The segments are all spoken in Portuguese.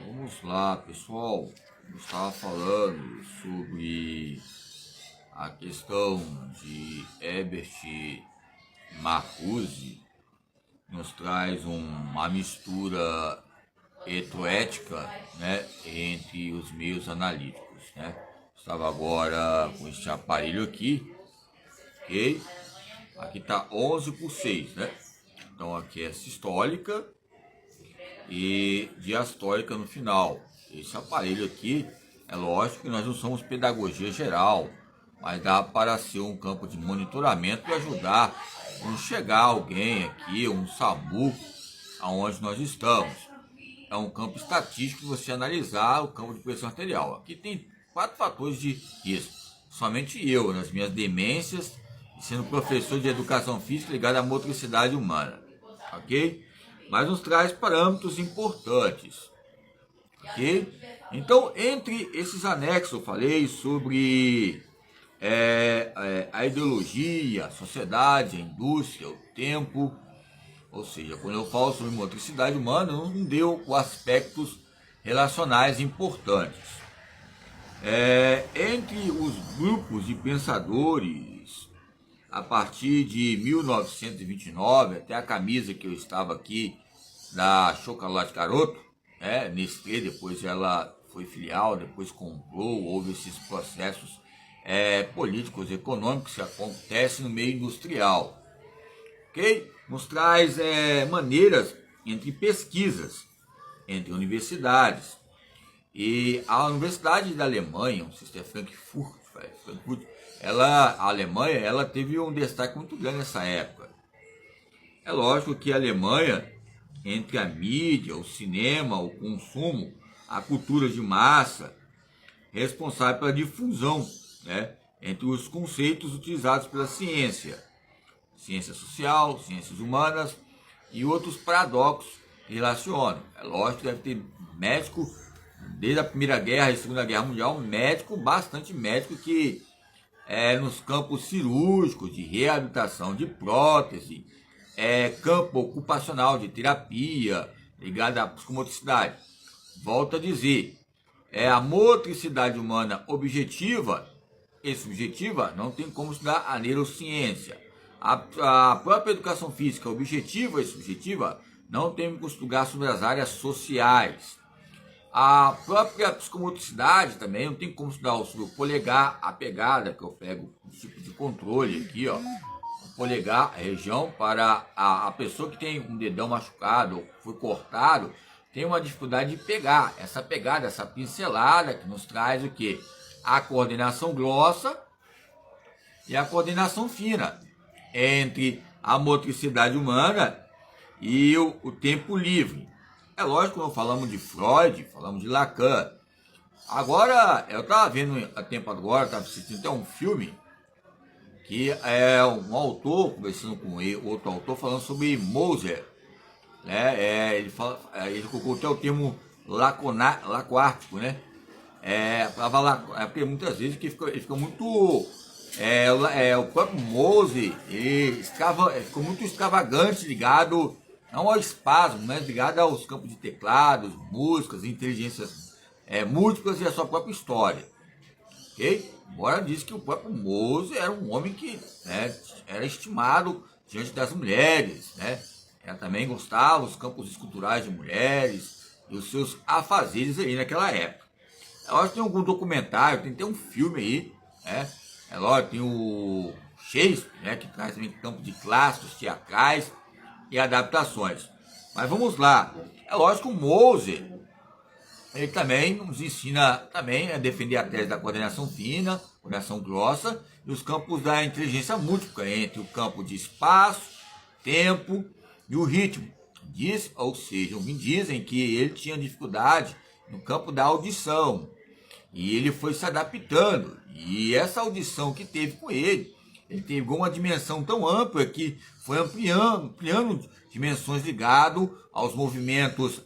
Vamos lá, pessoal. Eu estava falando sobre a questão de Herbert Marcuse, nos traz uma mistura heteroética, né, entre os meios analíticos, né? Estava agora com este aparelho aqui, ok? Aqui está 11/6, né? Então aqui é sistólica e diastólica no final. Esse aparelho aqui, é lógico que nós não somos pedagogia geral, mas dá para ser um campo de monitoramento e ajudar quando chegar alguém aqui, um SAMU, aonde nós estamos. É um campo estatístico de você analisar o campo de pressão arterial. Aqui tem 4 fatores de risco. Somente eu, nas minhas demências, sendo professor de educação física ligado à motricidade humana, ok? Mas nos traz parâmetros importantes, ok? Então, entre esses anexos, eu falei sobre a ideologia, a sociedade, a indústria, o tempo. Ou seja, quando eu falo sobre motricidade humana, não deu aspectos relacionais importantes. Entre os grupos de pensadores, a partir de 1929, até a camisa que eu estava aqui, da Chocolate Garoto, Nestlé, depois ela foi filial, depois comprou, houve esses processos políticos, econômicos que acontecem no meio industrial. Okay? Nos traz maneiras entre pesquisas, entre universidades. E a Universidade da Alemanha, o Sister Frankfurt, a Alemanha, ela teve um destaque muito grande nessa época. É lógico que a Alemanha, entre a mídia, o cinema, o consumo, a cultura de massa, é responsável pela difusão, né, entre os conceitos utilizados pela ciência social, ciências humanas e outros paradoxos que relacionam. É lógico que deve ter médico, desde a Primeira Guerra e Segunda Guerra Mundial, bastante médico que nos campos cirúrgicos, de reabilitação de prótese, campo ocupacional de terapia, ligado à psicomotricidade. Volto a dizer, a motricidade humana objetiva e subjetiva não tem como estudar a neurociência. A própria educação física objetiva e subjetiva não tem como estudar sobre as áreas sociais. A própria psicomotricidade também não tem como estudar sobre o polegar, a pegada, que eu pego um tipo de controle aqui, ó. O polegar, a região, para a pessoa que tem um dedão machucado ou foi cortado, tem uma dificuldade de pegar. Essa pegada, essa pincelada que nos traz o quê? A coordenação grossa e a coordenação fina entre a motricidade humana e o tempo livre. É lógico, quando falamos de Freud, falamos de Lacan. Agora, eu estava vendo há tempo agora, estava assistindo até um filme, que é um autor, conversando com outro autor, falando sobre Moser. Né? Ele colocou até o termo lacoártico, né? Porque muitas vezes ele fica muito... o próprio Mose ficou muito extravagante, ligado não ao espasmo, mas ligado aos campos de teclados, músicas, inteligências múltiplas e a sua própria história. Okay? Embora disse que o próprio Mose era um homem que era estimado diante das mulheres, né? Ela também gostava dos campos esculturais de mulheres e os seus afazeres aí naquela época. Eu acho que tem algum documentário, tem até um filme aí, né? É lógico, tem o Shakespeare, né, que traz também campo de clássicos, teatrais e adaptações. Mas vamos lá. É lógico que o Moser, ele também nos ensina também a defender a tese da coordenação fina, coordenação grossa, e os campos da inteligência múltipla, entre o campo de espaço, tempo e o ritmo. Ou seja, me dizem que ele tinha dificuldade no campo da audição. E ele foi se adaptando. E essa audição que teve com ele teve uma dimensão tão ampla que foi ampliando dimensões ligadas aos movimentos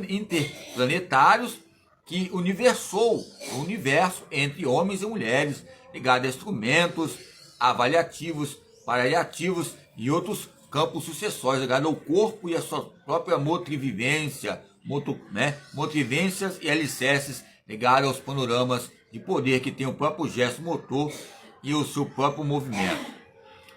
interplanetários que universou o universo entre homens e mulheres, ligado a instrumentos avaliativos, paliativos e outros campos sucessórios, ligados ao corpo e à sua própria motrivivência, motivências e alicerces ligados aos panoramas de poder que tem o próprio gesto motor e o seu próprio movimento.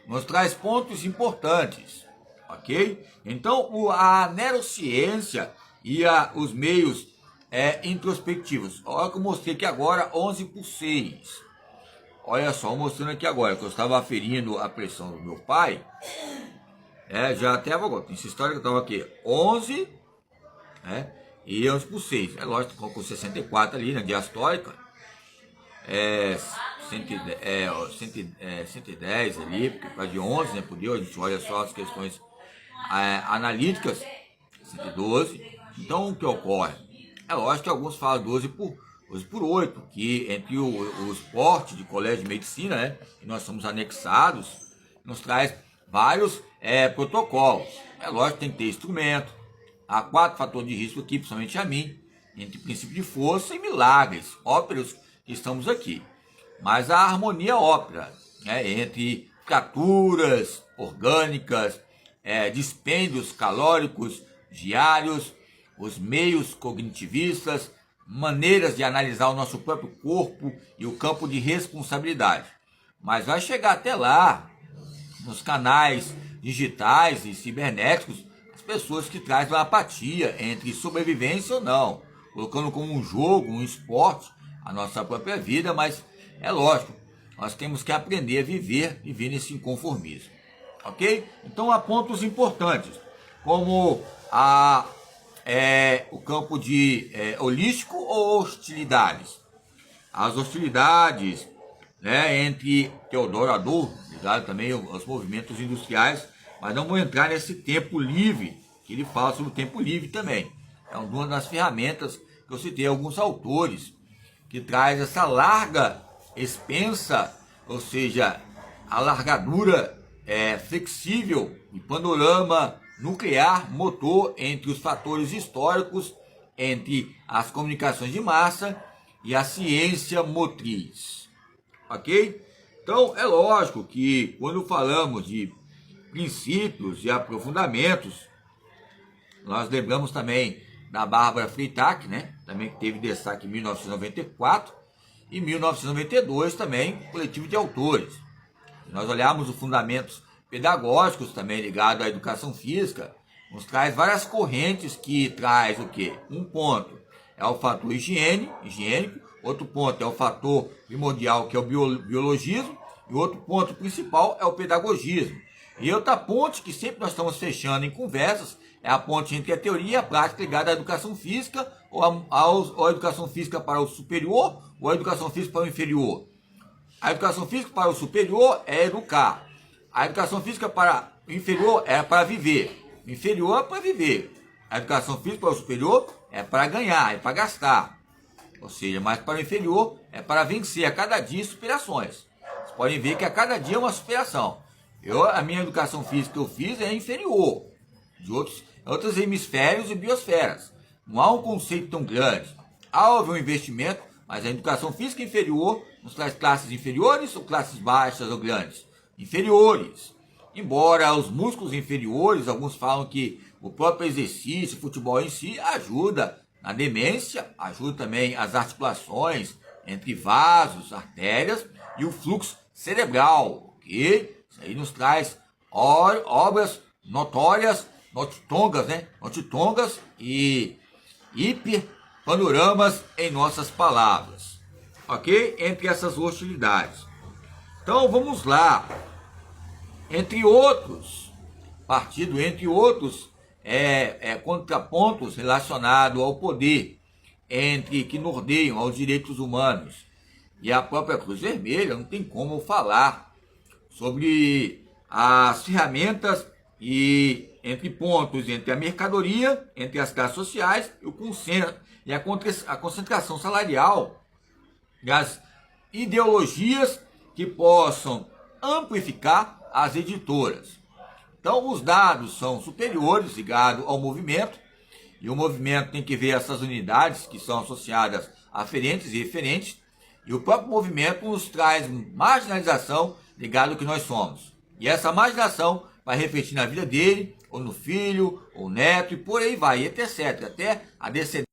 Nos traz pontos importantes, ok? Então, a neurociência e os meios introspectivos. Olha que eu mostrei aqui agora 11/6. Olha só, mostrando aqui agora que eu estava aferindo a pressão do meu pai. Já até agora, essa história que eu estava aqui, 11, e 11/6. É lógico, com 64 ali na diastólica. 110 ali, porque faz de 11, né, por Deus, a gente olha só as questões analíticas, 112. Então, o que ocorre? É lógico que alguns falam 12/8, que entre o esporte de colégio de medicina, né, que nós somos anexados, nos traz vários protocolos. É lógico que tem que ter instrumento. Há 4 fatores de risco aqui, principalmente a mim, entre princípio de força e milagres, óperos que estamos aqui. Mas a harmonia ópera, entre fraturas orgânicas, dispêndios calóricos diários, os meios cognitivistas, maneiras de analisar o nosso próprio corpo e o campo de responsabilidade. Mas vai chegar até lá, nos canais digitais e cibernéticos, as pessoas que trazem uma apatia entre sobrevivência ou não, colocando como um jogo, um esporte, a nossa própria vida, mas é lógico, nós temos que aprender a viver nesse inconformismo, ok? Então há pontos importantes, como o campo de holístico ou hostilidades. As hostilidades, entre Theodor Adorno, ligado também aos movimentos industriais, mas não vou entrar nesse tempo livre, que ele fala sobre o tempo livre também. É uma das ferramentas que eu citei alguns autores, que traz essa larga expensa, ou seja, a largadura flexível e panorama nuclear motor entre os fatores históricos, entre as comunicações de massa e a ciência motriz. Ok? Então, é lógico que quando falamos de princípios e aprofundamentos, nós lembramos também da Bárbara Freitag, também que teve destaque em 1994, e 1992 também, coletivo de autores. Nós olharmos os fundamentos pedagógicos também ligados à educação física, nos traz várias correntes que traz o quê? Um ponto é o fator higiênico, outro ponto é o fator primordial, que é o biologismo, e outro ponto principal é o pedagogismo. E outra ponte que sempre nós estamos fechando em conversas é a ponte entre a teoria e a prática ligada à educação física, ou a educação física para o superior, ou a educação física para o inferior. A educação física para o superior é educar. A educação física para o inferior é para viver. O inferior é para viver. A educação física para o superior é para ganhar, é para gastar. Ou seja, mas para o inferior é para vencer a cada dia superações. Vocês podem ver que a cada dia é uma superação. A minha educação física que eu fiz é inferior de outros hemisférios e biosferas. Não há um conceito tão grande. Houve um investimento, mas a educação física inferior nos traz classes inferiores ou classes baixas ou grandes? Inferiores. Embora os músculos inferiores, alguns falam que o próprio exercício, o futebol em si, ajuda na demência, ajuda também as articulações entre vasos, artérias e o fluxo cerebral, ok? Isso aí nos traz obras notórias, notitongas e hiperpanoramas em nossas palavras, ok? Entre essas hostilidades. Então vamos lá. Entre outros contrapontos relacionados ao poder, que nordeiam aos direitos humanos e a própria Cruz Vermelha, não tem como falar sobre as ferramentas e entre a mercadoria, entre as classes sociais e a concentração salarial das ideologias que possam amplificar as editoras. Então, os dados são superiores ligados ao movimento, e o movimento tem que ver essas unidades que são associadas a aferentes e referentes, e o próprio movimento nos traz marginalização ligado ao que nós somos. E essa marginalização vai refletir na vida dele, ou no filho, ou neto, e por aí vai, etc. Até a descendência